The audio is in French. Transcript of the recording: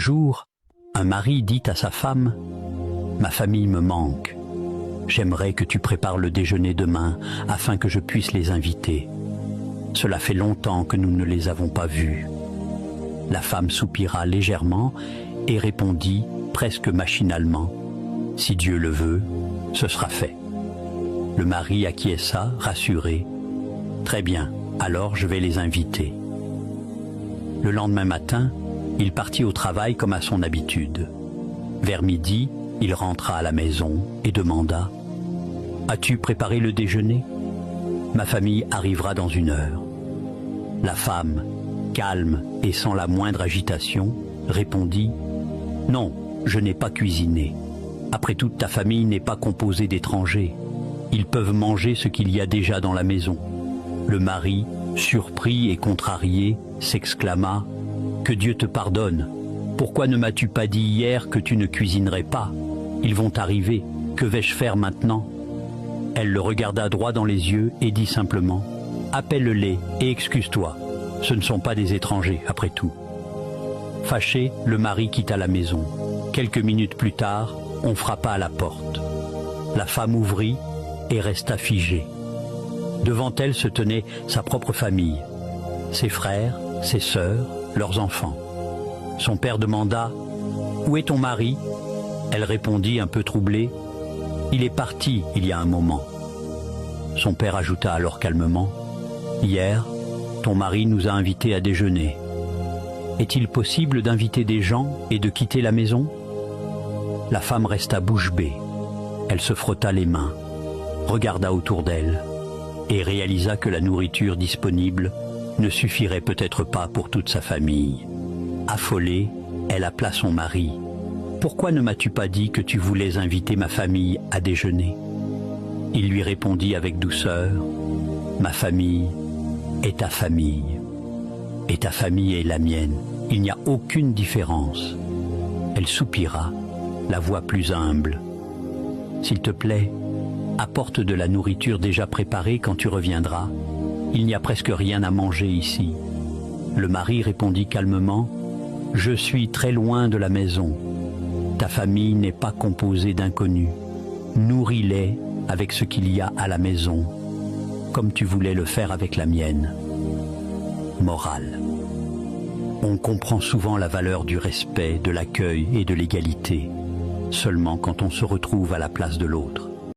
jour, un mari dit à sa femme « Ma famille me manque. J'aimerais que tu prépares le déjeuner demain afin que je puisse les inviter. Cela fait longtemps que nous ne les avons pas vus. » La femme soupira légèrement et répondit presque machinalement « Si Dieu le veut, ce sera fait. » Le mari acquiesça, rassuré. « Très bien, alors je vais les inviter. » Le lendemain matin, il partit au travail comme à son habitude. Vers midi, il rentra à la maison et demanda « As-tu préparé le déjeuner ? Ma famille arrivera dans 1 heure. » La femme, calme et sans la moindre agitation, répondit « Non, je n'ai pas cuisiné. Après tout, ta famille n'est pas composée d'étrangers. Ils peuvent manger ce qu'il y a déjà dans la maison. » Le mari, surpris et contrarié, s'exclama « Que Dieu te pardonne. Pourquoi ne m'as-tu pas dit hier que tu ne cuisinerais pas? Ils vont arriver. Que vais-je faire maintenant ?» Elle le regarda droit dans les yeux et dit simplement « Appelle-les et excuse-toi. Ce ne sont pas des étrangers, après tout. » Fâché, le mari quitta la maison. Quelques minutes plus tard, on frappa à la porte. La femme ouvrit et resta figée. Devant elle se tenait sa propre famille, ses frères, ses sœurs, leurs enfants. Son père demanda « Où est ton mari ?» Elle répondit un peu troublée « Il est parti il y a un moment. » Son père ajouta alors calmement « Hier, ton mari nous a invités à déjeuner. Est-il possible d'inviter des gens et de quitter la maison ?» La femme resta bouche bée. Elle se frotta les mains, regarda autour d'elle et réalisa que la nourriture disponible ne suffirait peut-être pas pour toute sa famille. Affolée, elle appela son mari. « Pourquoi ne m'as-tu pas dit que tu voulais inviter ma famille à déjeuner ?» Il lui répondit avec douceur « Ma famille est ta famille, et ta famille est la mienne. Il n'y a aucune différence. » Elle soupira, la voix plus humble. « S'il te plaît, apporte de la nourriture déjà préparée quand tu reviendras. Il n'y a presque rien à manger ici. » Le mari répondit calmement « Je suis très loin de la maison. Ta famille n'est pas composée d'inconnus. Nourris-les avec ce qu'il y a à la maison, comme tu voulais le faire avec la mienne. » Morale. On comprend souvent la valeur du respect, de l'accueil et de l'égalité, seulement quand on se retrouve à la place de l'autre.